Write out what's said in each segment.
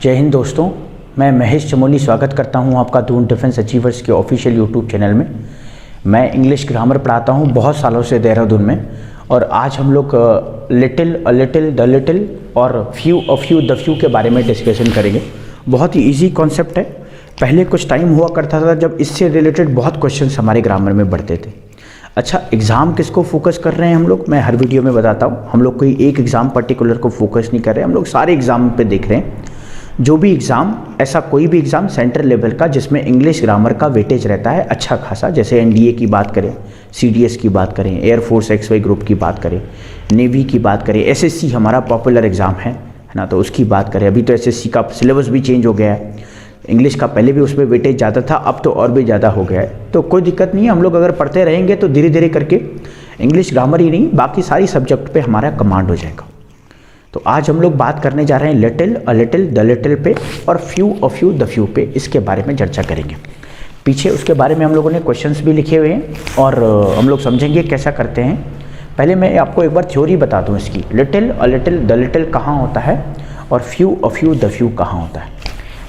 जय हिंद दोस्तों, मैं महेश चमोली स्वागत करता हूं आपका दून डिफेंस अचीवर्स के ऑफिशियल यूट्यूब चैनल में। मैं इंग्लिश ग्रामर पढ़ाता हूं बहुत सालों से देहरादून में, और आज हम लोग little, a little, the little और few, a few, the few के बारे में डिस्कशन करेंगे। बहुत ही ईजी कॉन्सेप्ट है। पहले कुछ टाइम हुआ करता था जब इससे रिलेटेड बहुत क्वेश्चंस हमारे ग्रामर में बढ़ते थे। अच्छा, एग्ज़ाम किसको फोकस कर रहे हैं हम लोग, मैं हर वीडियो में बताता हूँ। हम लोग कोई एक एग्ज़ाम पर्टिकुलर को फोकस नहीं कर रहे हैं, हम लोग सारे एग्ज़ाम पे देख रहे हैं। जो भी एग्ज़ाम, ऐसा कोई भी एग्ज़ाम सेंट्रल लेवल का जिसमें इंग्लिश ग्रामर का वेटेज रहता है अच्छा खासा, जैसे एनडीए की बात करें, सीडीएस की बात करें, एयरफोर्स एक्सवाई ग्रुप की बात करें, नेवी की बात करें, एसएससी हमारा पॉपुलर एग्ज़ाम है ना, तो उसकी बात करें। अभी तो एसएससी का सिलेबस भी चेंज हो गया है, इंग्लिश का पहले भी उसमें वेटेज ज़्यादा था, अब तो और भी ज़्यादा हो गया है। तो कोई दिक्कत नहीं है, हम लोग अगर पढ़ते रहेंगे तो धीरे धीरे करके इंग्लिश ग्रामर ही नहीं बाकी सारी सब्जेक्ट पे हमारा कमांड हो जाएगा। तो आज हम लोग बात करने जा रहे हैं little, a little, the little पे और few, a few, the few पे। इसके बारे में चर्चा करेंगे। पीछे उसके बारे में हम लोगों ने क्वेश्चंस भी लिखे हुए हैं और हम लोग समझेंगे कैसा करते हैं। पहले मैं आपको एक बार थ्योरी बता दूँ इसकी। Little, a little, the little कहाँ होता है और few, a few, the few कहाँ होता है।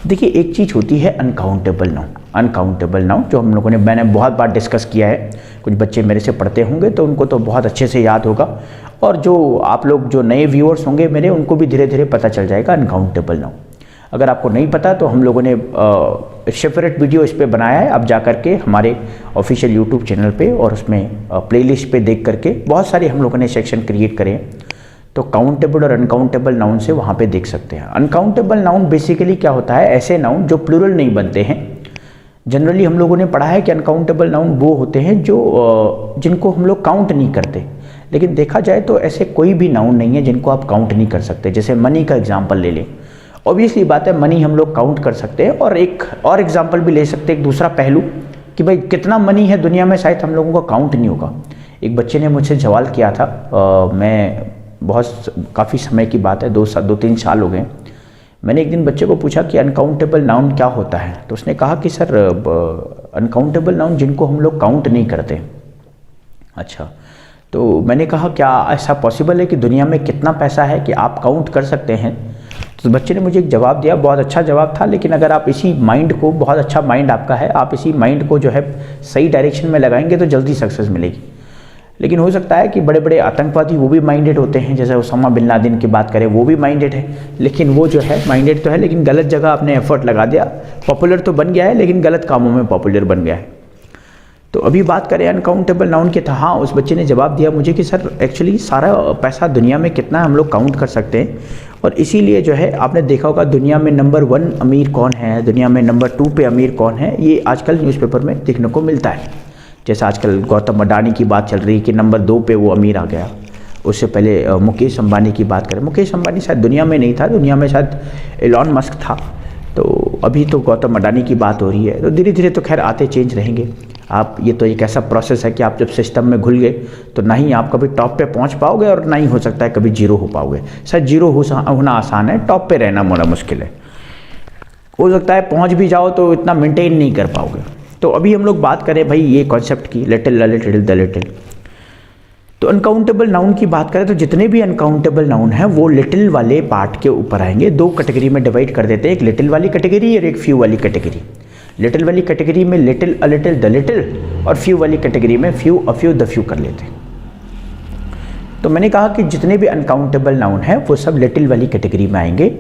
देखिए, एक चीज़ होती है अनकाउंटेबल नाउन। अनकाउंटेबल नाउन जो हम लोगों ने, मैंने बहुत बार डिस्कस किया है, कुछ बच्चे मेरे से पढ़ते होंगे तो उनको तो बहुत अच्छे से याद होगा, और जो आप लोग जो नए व्यूअर्स होंगे मेरे, उनको भी धीरे धीरे पता चल जाएगा अनकाउंटेबल नाउन। अगर आपको नहीं पता तो हम लोगों ने सेपरेट वीडियो इस पर बनाया है, आप जा करके हमारे ऑफिशियल यूट्यूब चैनल पे और उसमें प्लेलिस्ट पे देख करके बहुत सारे हम लोगों ने सेक्शन क्रिएट करे हैं, तो काउंटेबल और अनकाउंटेबल नाउन से वहाँ पे देख सकते हैं। अनकाउंटेबल नाउन बेसिकली क्या होता है, ऐसे नाउन जो प्लूरल नहीं बनते हैं। जनरली हम लोगों ने पढ़ा है कि अनकाउंटेबल नाउन वो होते हैं जो जिनको हम लोग काउंट नहीं करते, लेकिन देखा जाए तो ऐसे कोई भी नाउन नहीं है जिनको आप काउंट नहीं कर सकते। जैसे मनी का एग्जाम्पल ले लें, ऑब्वियसली बात है मनी हम लोग काउंट कर सकते हैं, और एक और एग्जाम्पल भी ले सकते हैं, एक दूसरा पहलू कि भाई कितना मनी है दुनिया में, शायद हम लोगों का काउंट नहीं होगा। एक बच्चे ने मुझसे सवाल किया था, मैं बहुत काफ़ी समय की बात है, 2-3 साल हो गए। मैंने एक दिन बच्चे को पूछा कि अनकाउंटेबल नाउन क्या होता है, तो उसने कहा कि सर अनकाउंटेबल नाउन जिनको हम लोग काउंट नहीं करते। अच्छा, तो मैंने कहा क्या ऐसा पॉसिबल है कि दुनिया में कितना पैसा है कि आप काउंट कर सकते हैं। तो बच्चे ने मुझे एक जवाब दिया, बहुत अच्छा जवाब था, लेकिन अगर आप इसी माइंड को, बहुत अच्छा माइंड आपका है, आप इसी माइंड को जो है सही डायरेक्शन में लगाएंगे तो जल्दी सक्सेस मिलेगी। लेकिन हो सकता है कि बड़े बड़े आतंकवादी वो भी माइंडेड होते हैं, जैसे उसामा बिन लादेन की बात करें, वो भी माइंडेड है, लेकिन वो जो है माइंडेड तो है लेकिन गलत जगह आपने एफर्ट लगा दिया। पॉपुलर तो बन गया है लेकिन गलत कामों में पॉपुलर बन गया है। तो अभी बात करें अनकाउंटेबल नाउन की, तो हाँ, उस बच्चे ने जवाब दिया मुझे कि सर एक्चुअली सारा पैसा दुनिया में कितना हम लोग काउंट कर सकते हैं, और इसीलिए जो है आपने देखा होगा दुनिया में नंबर 1 अमीर कौन है, दुनिया में नंबर 2 पे अमीर कौन है, ये आजकल न्यूज़पेपर में देखने को मिलता है। जैसे आजकल गौतम अडानी की बात चल रही है कि नंबर 2 पे वो अमीर आ गया। उससे पहले मुकेश अंबानी की बात करें, मुकेश अंबानी शायद दुनिया में नहीं था, दुनिया में शायद एलॉन मस्क था। तो अभी तो गौतम अडानी की बात हो रही है। तो धीरे धीरे तो खैर आते चेंज रहेंगे। आप, ये तो एक ऐसा प्रोसेस है कि आप जब सिस्टम में घुल गए तो ना ही आप कभी टॉप पे पहुंच पाओगे और ना ही हो सकता है कभी जीरो हो पाओगे। शायद जीरो होना आसान है, टॉप पे रहना बड़ा मुश्किल है। हो सकता है पहुँच भी जाओ तो इतना मेंटेन नहीं कर पाओगे। तो अभी हम लोग बात करें भाई ये कॉन्सेप्ट की, little, the little, the little. तो अनकाउंटेबल नाउन की बात करें तो जितने भी अनकाउंटेबल नाउन हैं वो लिटिल वाले पार्ट के ऊपर आएंगे। 2 कैटेगरी में डिवाइड कर देते हैं, एक लिटिल वाली कैटेगरी और एक फ्यू वाली कैटेगरी। लिटिल वाली कैटेगरी में little, a little, the little, और फ्यू वाली कैटेगरी में few, a few, the few कर लेते हैं। तो मैंने कहा कि जितने भी अनकाउंटेबल नाउन हैं वो सब लिटिल वाली कैटेगरी में आएंगे,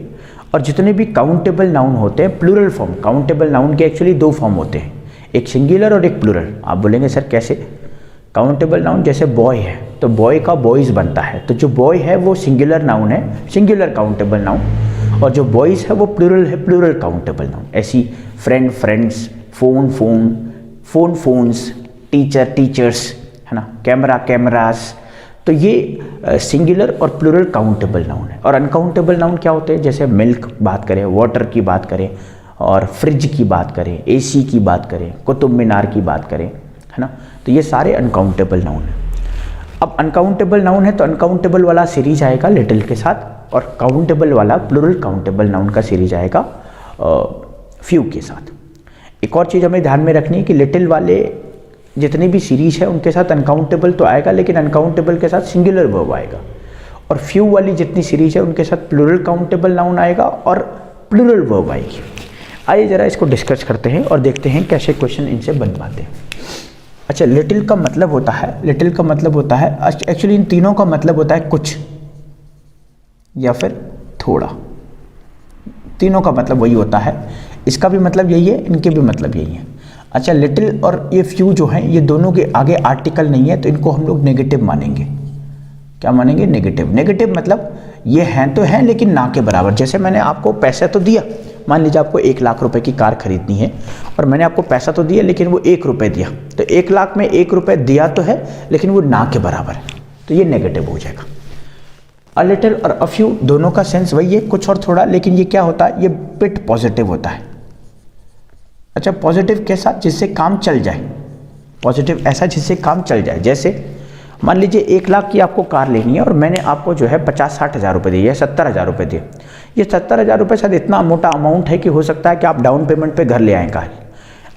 और जितने भी काउंटेबल नाउन होते हैं प्लूरल फॉर्म, काउंटेबल नाउन के एक्चुअली 2 फॉर्म होते हैं, एक सिंगुलर और एक प्लूरल। आप बोलेंगे सर कैसे? काउंटेबल नाउन जैसे बॉय है तो बॉय का बॉयज़ बनता है, तो जो बॉय है वो सिंगुलर नाउन है, सिंगुलर काउंटेबल नाउन, और जो बॉयज़ है वो प्लूरल है, प्लूरल काउंटेबल नाउन। ऐसी friend, friends, phone, phone, phone, phones, teacher, teachers, है ना, कैमरा, कैमरास। तो ये सिंगुलर और प्लूरल काउंटेबल नाउन है। और अनकाउंटेबल नाउन क्या होते हैं, जैसे मिल्क बात करें, वाटर की बात करें, और फ्रिज की बात करें, एसी की बात करें, कुतुब मीनार की बात करें, है ना, तो ये सारे अनकाउंटेबल नाउन हैं। अब अनकाउंटेबल नाउन है तो अनकाउंटेबल वाला सीरीज आएगा लिटिल के साथ, और काउंटेबल वाला प्लूरल काउंटेबल नाउन का सीरीज आएगा फ्यू के साथ। एक और चीज़ हमें ध्यान में रखनी है कि लिटिल वाले जितनी भी सीरीज है उनके साथ अनकाउंटेबल तो आएगा, लेकिन अनकाउंटेबल के साथ सिंगुलर वर्ब आएगा, और फ्यू वाली जितनी सीरीज है उनके साथ प्लूरल काउंटेबल नाउन आएगा और प्लूरल वर्ब आएगी। आइए ज़रा इसको डिस्कस करते हैं और देखते हैं कैसे क्वेश्चन इनसे बन पाते हैं। अच्छा, लिटिल का मतलब होता है, लिटिल का मतलब होता है, एक्चुअली इन तीनों का मतलब होता है कुछ या फिर थोड़ा, तीनों का मतलब वही होता है। इसका भी मतलब यही है, इनके भी मतलब यही है। अच्छा, लिटिल और ये फ्यू जो हैं, ये दोनों के आगे आर्टिकल नहीं है, तो इनको हम लोग नेगेटिव मानेंगे। क्या मानेंगे? नेगेटिव। नेगेटिव मतलब ये हैं तो हैं लेकिन ना के बराबर। जैसे मैंने आपको पैसा तो दिया, मान लीजिए आपको 1 लाख रुपए की कार खरीदनी है और मैंने आपको पैसा तो दिया लेकिन वो 1 रुपये दिया, तो 1 लाख में 1 रुपये दिया तो है लेकिन वो ना के बराबर है, तो ये नेगेटिव हो जाएगा। अ लिटिल और अ फ्यू दोनों का सेंस वही है, कुछ और थोड़ा, लेकिन ये क्या होता है? ये बिट पॉजिटिव होता है। अच्छा, पॉजिटिव के साथ जिससे काम चल जाए, पॉजिटिव ऐसा जिससे काम चल जाए। जैसे मान लीजिए 1 लाख की आपको कार लेनी है और मैंने आपको जो है 50-60 हज़ार रुपये दिए या 70 हज़ार रुपये दिए। ये 70 हज़ार रुपये शायद इतना मोटा अमाउंट है कि हो सकता है कि आप डाउन पेमेंट पे घर ले आएँ कार।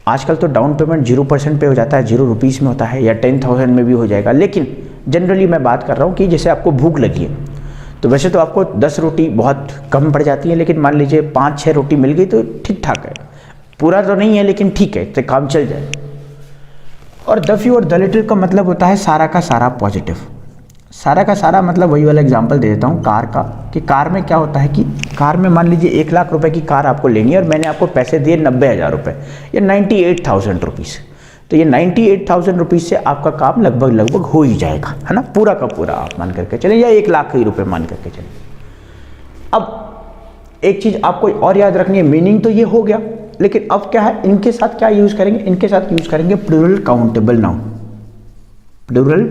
आजकल तो डाउन पेमेंट 0% पे हो जाता है, 0 रुपीज़ में होता है, या 10,000 में भी हो जाएगा। लेकिन जनरली मैं बात कर रहा हूँ कि जैसे आपको भूख लगी है, तो वैसे तो आपको 10 रोटी बहुत कम पड़ जाती है, लेकिन मान लीजिए 5-6 रोटी मिल गई तो ठीक ठाक है, पूरा तो नहीं है लेकिन ठीक है, तो काम चल जाए। और द फ्यू और द लिटिल का मतलब होता है सारा का सारा पॉजिटिव। सारा का सारा मतलब वही वाला एग्जांपल दे देता हूँ कार का, कि कार में क्या होता है कि कार में मान लीजिए 1 लाख रुपए की कार आपको लेनी है और मैंने आपको पैसे दिए 90 हज़ार रुपये या 98,000 रुपीज़, तो ये 98,000 रुपीज़ से आपका काम लगभग हो ही जाएगा, है ना, पूरा का पूरा आप मान करके चलें, या 1 लाख ही रुपये मान करके चलें। अब एक चीज़ आपको और याद रखनी है, मीनिंग तो ये हो गया, लेकिन अब क्या है, इनके साथ क्या यूज़ करेंगे? इनके साथ यूज़ करेंगे plural countable noun. Plural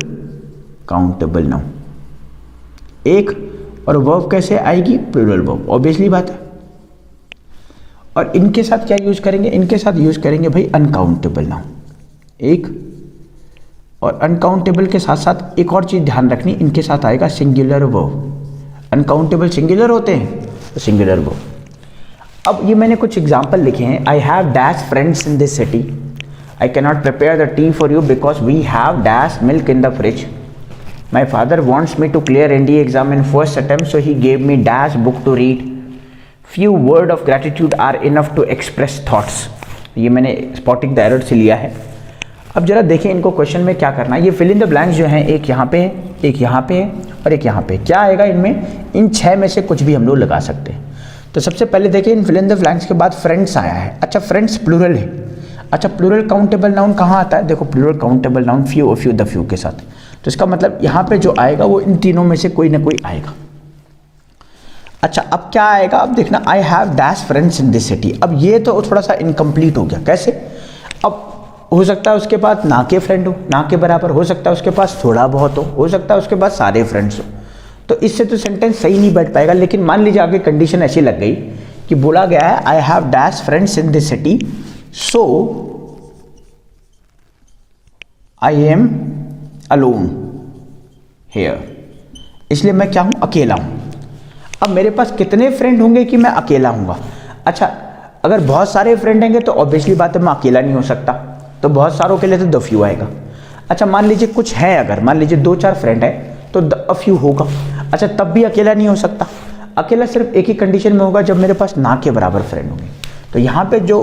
countable noun. एक और वर्ब कैसे आएगी? प्लूरल वर्ब, ऑब्वियसली बात है। और इनके साथ क्या यूज़ करेंगे? इनके साथ यूज़ करेंगे भाई अनकाउंटेबल नाउन। एक और अनकाउंटेबल के साथ साथ एक और चीज़ ध्यान रखनी, इनके साथ आएगा सिंगुलर वर्ब। अनकाउंटेबल सिंगुलर होते हैं, तो सिंगुलर वर्ब। अब ये मैंने कुछ एग्जाम्पल लिखे हैं। I have dash friends in this city, I can not prepare the tea for you because we have dash milk in the fridge, my father wants me to clear NDA exam in first attempt so he gave me dash book to read, few word of gratitude are enough to express thoughts. ये मैंने spotting the error से लिया है। अब जरा देखें इनको question में क्या करना है। ये फिल इन द ब्लैंक्स जो हैं, एक यहाँ पे है, एक यहाँ पे है और एक यहाँ पे। क्या आएगा इनमें? इन 6 में से कुछ भी हम लोग लगा सकते हैं। तो सबसे पहले देखिए, इन फिल इन द ब्लैंक्स के बाद फ्रेंड्स आया है। अच्छा, फ्रेंड्स प्लूरल है। अच्छा, प्लूरल काउंटेबल नाउन कहाँ आता है? देखो, प्लूरल काउंटेबल नाउन फ्यू और फ्यू द फ्यू के साथ, तो इसका मतलब यहाँ पे जो आएगा वो इन तीनों में से कोई ना कोई आएगा। अच्छा, अब क्या आएगा? अब देखना, आई have dash friends in this city. अब ये तो थोड़ा सा इनकम्प्लीट हो गया। कैसे? अब हो सकता है उसके पास ना के फ्रेंड हो, ना के बराबर, हो सकता है उसके पास थोड़ा बहुत हो सकता है उसके पास सारे फ्रेंड्स हो, तो इससे तो सेंटेंस सही नहीं बैठ पाएगा। लेकिन मान लीजिए आगे कंडीशन ऐसी लग गई कि बोला गया है I have dash friends in this city so I am alone here, इसलिए मैं क्या हूं? अकेला हूं। अब मेरे पास कितने फ्रेंड होंगे कि मैं अकेला हूंगा? अच्छा, अगर बहुत सारे फ्रेंड होंगे तो ऑब्वियसली बात है मैं अकेला नहीं हो सकता, तो बहुत सारों के लिए तो द फ्यू आएगा। अच्छा, मान लीजिए कुछ है, अगर मान लीजिए 2-4 फ्रेंड है तो द फ्यू होगा। अच्छा, तब भी अकेला नहीं हो सकता। अकेला सिर्फ एक ही कंडीशन में होगा, जब मेरे पास ना के बराबर फ्रेंड होंगे, तो यहाँ पे जो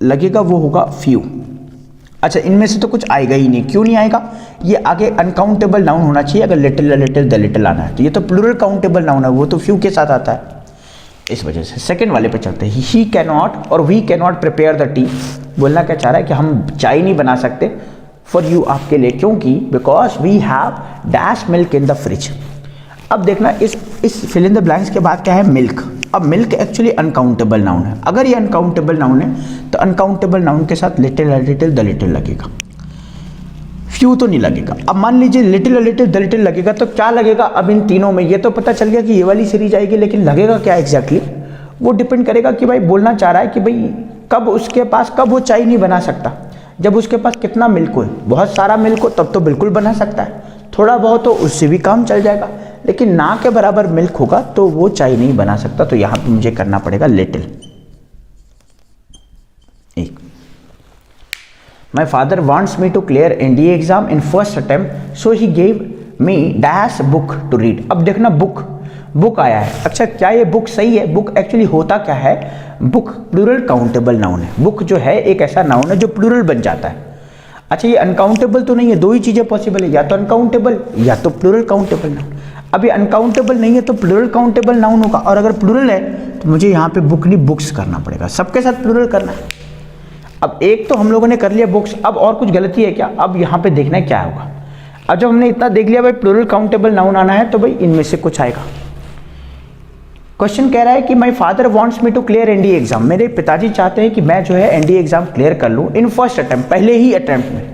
लगेगा वो होगा फ्यू। अच्छा, इनमें से तो कुछ आएगा ही नहीं। क्यों नहीं आएगा? ये आगे अनकाउंटेबल नाउन होना चाहिए। अगर लिटिल लिटिल द लिटिल आना है तो ये तो प्लूरल काउंटेबल नाउन है, वो तो फ्यू के साथ आता है, इस वजह से। सेकंड वाले पे चलते हैं। ही कैन नॉट और we can not prepare the tea. बोलना क्या चाह रहा है कि हम चाय नहीं बना सकते फॉर यू, आपके लिए, क्योंकि because we have dash milk in the fridge. अब देखना, इस फिल इन द ब्लैंक्स के बाद क्या है? मिल्क। अब मिल्क एक्चुअली अनकाउंटेबल नाउन है। अगर ये अनकाउंटेबल नाउन है तो अनकाउंटेबल नाउन के साथ लिटिल लिटिल द लिटिल लगेगा, फ्यू तो नहीं लगेगा। अब मान लीजिए लिटिल लिटिल द लिटिल लगेगा तो क्या लगेगा? अब इन तीनों में ये तो पता चल गया कि ये वाली सीरीज आएगी, लेकिन लगेगा क्या एग्जैक्टली वो डिपेंड करेगा कि भाई बोलना चाह रहा है कि भाई कब उसके पास, कब वो चाय नहीं बना सकता? जब उसके पास कितना मिल्क हो, बहुत सारा मिल्क हो तब तो बिल्कुल बना सकता है, थोड़ा बहुत हो उससे भी काम चल जाएगा, लेकिन ना के बराबर मिल्क होगा तो वो चाय नहीं बना सकता। तो यहां पे मुझे करना पड़ेगा लिटिल। एक, my father wants me to clear NDA exam in first attempt so he gave me dash book to read. अब देखना, बुक बुक आया है। अच्छा, क्या ये बुक सही है? बुक एक्चुअली होता क्या है, बुक प्लूरल काउंटेबल नाउन है। बुक जो है एक ऐसा नाउन है जो प्लूरल बन जाता है। अच्छा, ये अनकाउंटेबल तो नहीं है, दो ही चीज़ें पॉसिबल है, या तो अनकाउंटेबल या तो प्लूरल काउंटेबल नाउन। अभी अनकाउंटेबल नहीं है तो प्लूरल काउंटेबल नाउन होगा, और अगर प्लूरल है तो मुझे यहाँ पे बुक नहीं बुक्स करना पड़ेगा, सबके साथ प्लूरल करना है। अब एक तो हम लोगों ने कर लिया बुक्स, अब और कुछ गलती है क्या? अब यहाँ पे देखना है क्या होगा। अब जब हमने इतना देख लिया भाई प्लूरल काउंटेबल नाउन आना है, तो भाई इनमें से कुछ आएगा। क्वेश्चन कह रहा है कि my father wants me to clear NDA exam, मेरे पिताजी चाहते हैं कि मैं जो है एनडीए एग्जाम क्लियर कर लूँ इन फर्स्ट अटेम्प्ट, पहले ही अटेम्प्ट में।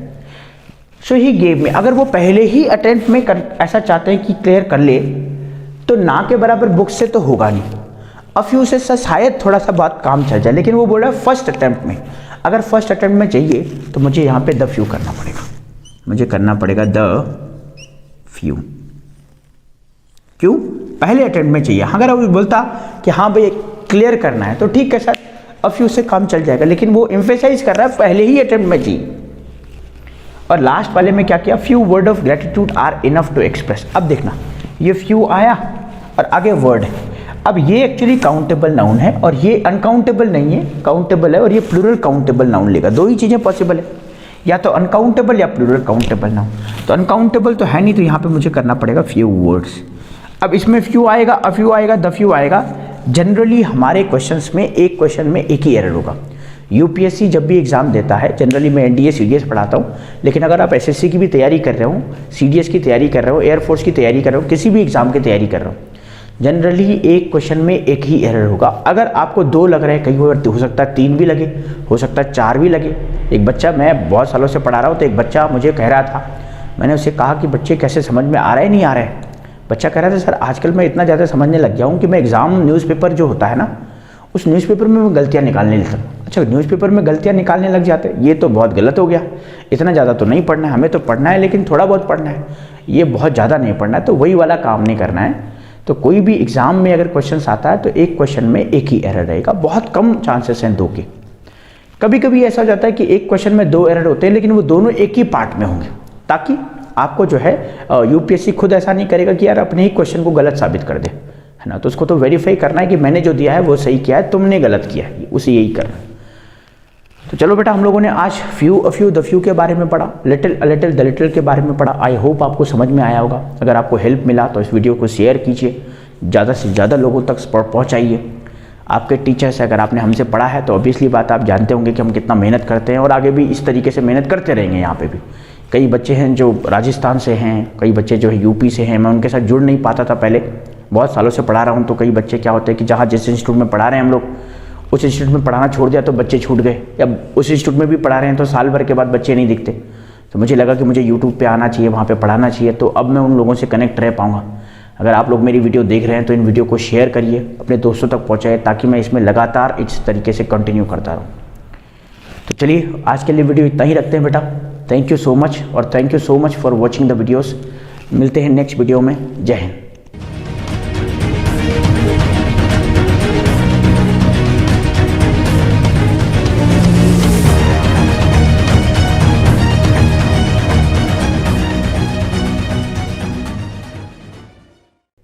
सो ही गेव मी, अगर वो पहले ही अटेम्प्ट में ऐसा चाहते हैं कि क्लियर कर ले, तो ना के बराबर बुक से तो होगा नहीं। अ फ्यू से शायद थोड़ा सा बात काम चल जाए, लेकिन वो बोल रहा है फर्स्ट अटेम्प्ट में। अगर फर्स्ट अटेम्प्ट में चाहिए तो मुझे यहाँ पे द फ्यू करना पड़ेगा, मुझे करना पड़ेगा द फ्यू। क्यों? पहले अटेम्प्ट में चाहिए। अगर वो बोलता कि हाँ भाई क्लियर करना है तो ठीक है सर, अ फ्यू से काम चल जाएगा, लेकिन वो एम्फेसाइज कर रहा है पहले ही अटेम्प्ट में चाहिए। और लास्ट वाले में क्या किया, few word of gratitude are enough to express. अब देखना, ये फ्यू आया और आगे वर्ड है। अब ये एक्चुअली काउंटेबल नाउन है और ये अनकाउंटेबल नहीं है, काउंटेबल है, और ये प्लूरल काउंटेबल नाउन लेगा। दो ही चीज़ें पॉसिबल है, या तो अनकाउंटेबल या प्लूरल काउंटेबल नाउन। तो अनकाउंटेबल तो है नहीं, तो यहाँ पे मुझे करना पड़ेगा फ्यू वर्ड्स। अब इसमें फ्यू आएगा, अ फ्यू आएगा, द फ्यू आएगा। जनरली हमारे क्वेश्चंस में एक क्वेश्चन में एक ही एरर होगा। यूपीएससी जब भी एग्जाम देता है, जनरली मैं एनडीए सीडीएस पढ़ाता हूँ, लेकिन अगर आप एसएससी की भी तैयारी कर रहे हो, सीडीएस की तैयारी कर रहे हो, एयरफोर्स की तैयारी कर रहे हो, किसी भी एग्जाम की तैयारी कर रहे हो, जनरली एक क्वेश्चन में एक ही एरर होगा। अगर आपको दो लग रहे हैं, कई बार हो सकता है तीन भी लगे, हो सकता है चार भी लगे। एक बच्चा, मैं बहुत सालों से पढ़ा रहा हूँ, तो एक बच्चा मुझे कह रहा था, मैंने उससे कहा कि बच्चे कैसे समझ में आ रहा है नहीं आ रहा है। बच्चा कह रहा था सर आजकल मैं इतना ज़्यादा समझने लग गया हूँ कि मैं एग्ज़ाम न्यूज़पेपर जो होता है ना, उस न्यूज़पेपर में मैं गलतियाँ निकालने लगता हूँ। अच्छा, न्यूज़पेपर में गलतियाँ निकालने लग जाते हैं, ये तो बहुत गलत हो गया। इतना ज़्यादा तो नहीं पढ़ना है, हमें तो पढ़ना है लेकिन थोड़ा बहुत पढ़ना है, ये बहुत ज़्यादा नहीं पढ़ना है, तो वही वाला काम नहीं करना है। तो कोई भी एग्जाम में अगर क्वेश्चन आता है तो एक क्वेश्चन में एक ही एरर रहेगा, बहुत कम चांसेस हैं दो के। कभी कभी ऐसा हो जाता है कि एक क्वेश्चन में दो एरर होते हैं, लेकिन वो दोनों एक ही पार्ट में होंगे, ताकि आपको जो है यूपीएससी खुद ऐसा नहीं करेगा कि यार अपने ही क्वेश्चन को गलत साबित कर दे, है ना। तो उसको तो वेरीफाई करना है कि मैंने जो दिया है वो सही किया है, तुमने गलत किया है, उसे यही करना है। तो चलो बेटा, हम लोगों ने आज few, a few, the few के बारे में पढ़ा, little, a little, the little के बारे में पढ़ा। आई होप आपको समझ में आया होगा। अगर आपको हेल्प मिला तो इस वीडियो को शेयर कीजिए, ज़्यादा से ज़्यादा लोगों तक पहुँचाइए। आपके टीचर्स, अगर आपने हमसे पढ़ा है तो ऑब्वियसली बात आप जानते होंगे कि हम कितना मेहनत करते हैं, और आगे भी इस तरीके से मेहनत करते रहेंगे। यहाँ पे भी कई बच्चे हैं जो राजस्थान से हैं, कई बच्चे जो है यूपी से हैं। मैं उनके साथ जुड़ नहीं पाता था पहले, बहुत सालों से पढ़ा रहा हूँ। तो कई बच्चे क्या होते हैं कि जहाँ जिस इंस्टीट्यूट में पढ़ा रहे हैं हम लोग, उस इंस्टीट्यूट में पढ़ाना छोड़ दिया तो बच्चे छूट गए, या उस इंस्टीट्यूट में भी पढ़ा रहे हैं तो साल भर के बाद बच्चे नहीं दिखते। तो मुझे लगा कि मुझे यूट्यूब पे आना चाहिए, वहाँ पे पढ़ाना चाहिए, तो अब मैं उन लोगों से कनेक्ट रह पाऊँगा। अगर आप लोग मेरी वीडियो देख रहे हैं तो इन वीडियो को शेयर करिए, अपने दोस्तों तक पहुँचाए, ताकि मैं इसमें लगातार इस तरीके से कंटिन्यू करता रहूँ। तो चलिए, आज के लिए वीडियो इतना ही रखते हैं बेटा। थैंक यू सो मच, और thank you so much for watching the videos. मिलते हैं नेक्स्ट वीडियो में। जय हिंद।